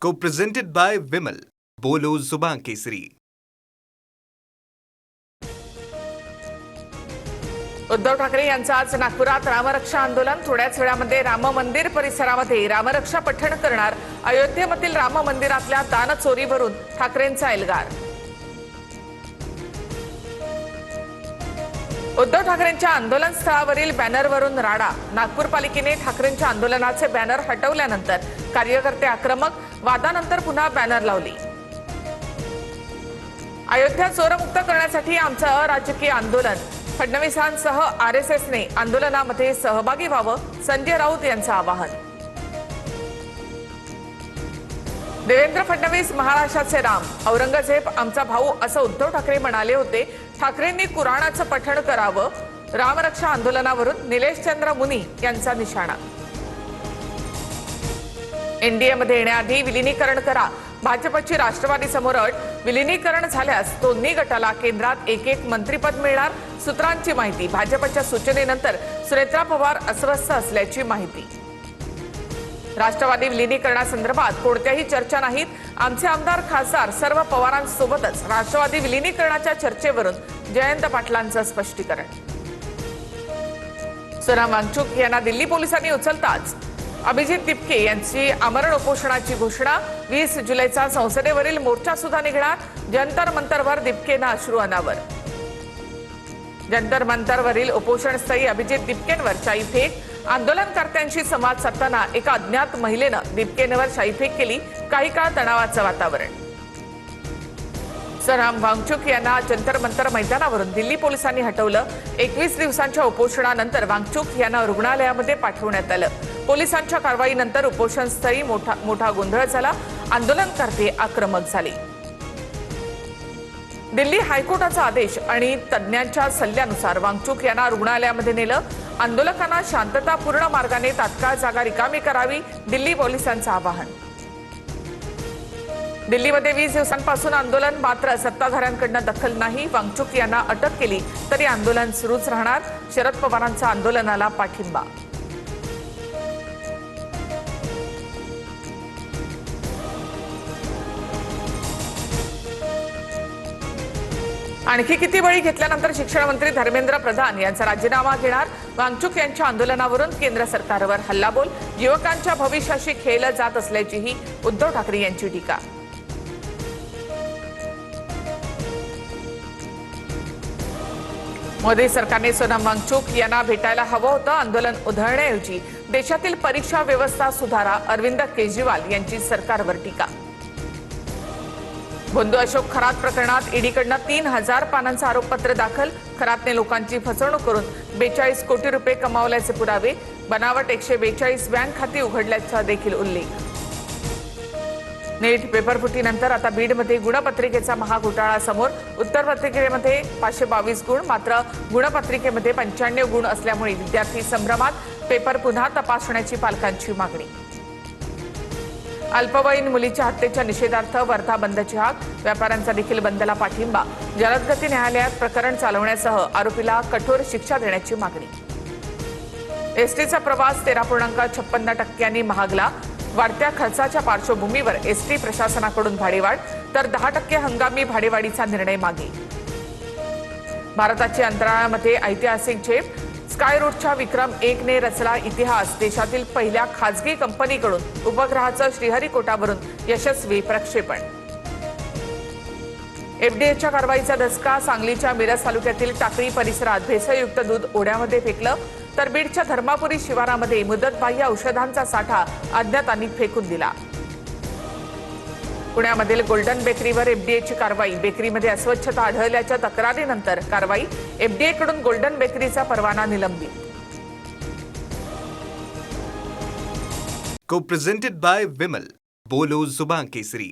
Co-presented by Vimal. बोलो जुबान केसरी. उद्धव ठाकरे यांचं आज नागपुरात रामरक्षा आंदोलन. थोड्याच वेळामध्ये राम मंदिर परिसरामध्ये रामरक्षा पठण करणार. अयोध्येमधील राम मंदिरातल्या दानचोरीवरून ठाकरेंचा एल्गार. उद्धव ठाकरेंच्या आंदोलन स्थळावरील बॅनरवरून राडा. नागपूर पालिकेने ठाकरेंच्या आंदोलनाचे बॅनर हटवल्यानंतर कार्यकर्ते आक्रमक. वादानंतर पुन्हा बॅनर लावली. अयोध्या चोरमुक्त करण्यासाठी आमचं अराजकीय आंदोलन. फडणवीसांसह आरएसएसने आंदोलनामध्ये सहभागी व्हावं, संजय राऊत यांचं आवाहन. देवेंद्र फडणवीस महाराष्ट्राचे राम, औरंगजेब आमचा भाऊ असं उद्धव ठाकरे म्हणाले होते. ठाकरेंनी कुराणाचं पठण करावं. रामरक्षा आंदोलनावरून निलेशचंद्र मुनी यांचा निशाणा. एनडीएमध्ये येण्याआधी विलिनीकरण करा. भाजपची राष्ट्रवादी समोर अट. विलिनीकरण झाल्यास दोन्ही गटाला केंद्रात एक मंत्रिपद मिळणार. सूत्रांची माहिती. भाजपच्या सूचनेनंतर सुनेत्रा पवार अस्वस्थ असल्याची माहिती. राष्ट्रवादी विलिनीकरणासंदर्भात कोणत्याही चर्चा नाहीत. आमचे आमदार खासदार सर्व पवारांसोबतच. राष्ट्रवादी विलिनीकरणाच्या चर्चेवरून जयंत पाटलांचं स्पष्टीकरण. सोनम वांगचुक यांना दिल्ली पोलिसांनी उचलताच अभिजित दिपके यांची आमरण उपोषणाची घोषणा. 20 जुलैचा संसदेवरील मोर्चा सुद्धा निघणार. जंतर मंतरवर दिपकेंना अश्रू अनावर. जंतर मंतरवरील उपोषणस्थळी अभिजित दिपकेंवर शाईफेक. आंदोलनकर्त्यांशी संवाद साधताना एका अज्ञात महिलेनं दिपकेंवर शाईफेक केली. काही काळ तणावाचं वातावरण. सोनम वांगचुक यांना जंतर मंतर मैदानावरून दिल्ली पोलिसांनी हटवलं. 21 दिवसांच्या उपोषणानंतर वांगचुक यांना रुग्णालयामध्ये पाठवण्यात आलं. पोलिसांच्या कारवाईनंतर उपोषणस्थळी मोठा गोंधळ झाला. आंदोलनकर्ते आक्रमक झाले. दिल्ली हायकोर्टाचा आदेश आणि तज्ज्ञांच्या सल्ल्यानुसार वांगचुक यांना रुग्णालयामध्ये नेलं. आंदोलकांना शांततापूर्ण मार्गाने तात्काळ जागा रिकामी करावी, दिल्ली पोलिसांचं आवाहन. दिल्लीमध्ये 20 दिवसांपासून आंदोलन, मात्र सत्ताधाऱ्यांकडून दखल नाही. वांगचुक यांना अटक केली तरी आंदोलन सुरूच राहणार. शरद पवारांचा आंदोलनाला पाठिंबा. आणखी किती बळी घेतल्यानंतर शिक्षण मंत्री धर्मेंद्र प्रधान यांचा राजीनामा घेणार. वांगचुक यांच्या आंदोलनावरून केंद्र सरकारवर हल्लाबोल. युवकांच्या भविष्याशी खेळलं जात असल्याचीही उद्धव ठाकरे यांची टीका. मोदी सरकारने सोनम वांगचुक यांना भेटायला हवं होतं. आंदोलन उधळण्याऐवजी देशातील परीक्षा व्यवस्था सुधारा. अरविंद केजरीवाल यांची सरकारवर टीका. भोंदू अशोक खरात प्रकरणात ईडीकडनं 3000 पानांचं आरोपपत्र दाखल. खरातने लोकांची फसवणूक करून 42 कोटी रुपये कमावल्याचे पुरावे. बनावट 142 बँक खाती उघडल्याचा देखील उल्लेख. नीट पेपरफुटीनंतर आता बीडमध्ये गुणपत्रिकेचा महाघोटाळा समोर. उत्तरपत्रिकेमध्ये 522 गुण, मात्र गुणपत्रिकेमध्ये 95 गुण असल्यामुळे विद्यार्थी संभ्रमात. पेपर पुन्हा तपासण्याची पालकांची मागणी. अल्पवयीन मुलीच्या हत्येच्या निषेधार्थ वर्धा बंदची हाक. व्यापाऱ्यांचा देखील बंदला पाठिंबा. जलदगती न्यायालयात प्रकरण चालवण्यासह आरोपीला कठोर शिक्षा देण्याची मागणी. एसटीचा प्रवास 13.56% महागला. वाढत्या खर्चाच्या पार्श्वभूमीवर एसटी प्रशासनाकडून भाडेवाढ, तर 10% हंगामी भाडेवाढीचा निर्णय मागे. भारताची अंतराळामध्ये ऐतिहासिक झेप. स्काय रूटच्या विक्रम 1 ने रचला इतिहास. देशातील पहिल्या खासगी कंपनीकडून उपग्रहाचं श्रीहरिकोटावरून यशस्वी प्रक्षेपण. एफडीएच्या कारवाईचा धसका. सांगलीच्या मिरज तालुक्यातील टाकळी परिसरात भेसळयुक्त दूध ओढ्यामध्ये फेकलं, तर बीडच्या धर्मापुरी शिवारामध्ये मुदतबाह्य औषधांचा साठा अज्ञातांनी फेकून दिला. पुण्यामधील गोल्डन बेकरीवर एफडीएची कारवाई. बेकरीमध्ये अस्वच्छता आढळल्याच्या तक्रारीनंतर कारवाई. एफडीएकडून गोल्डन बेकरीचा परवाना निलंबित. Co-presented by Vimal. बोलो जुबान केसरी.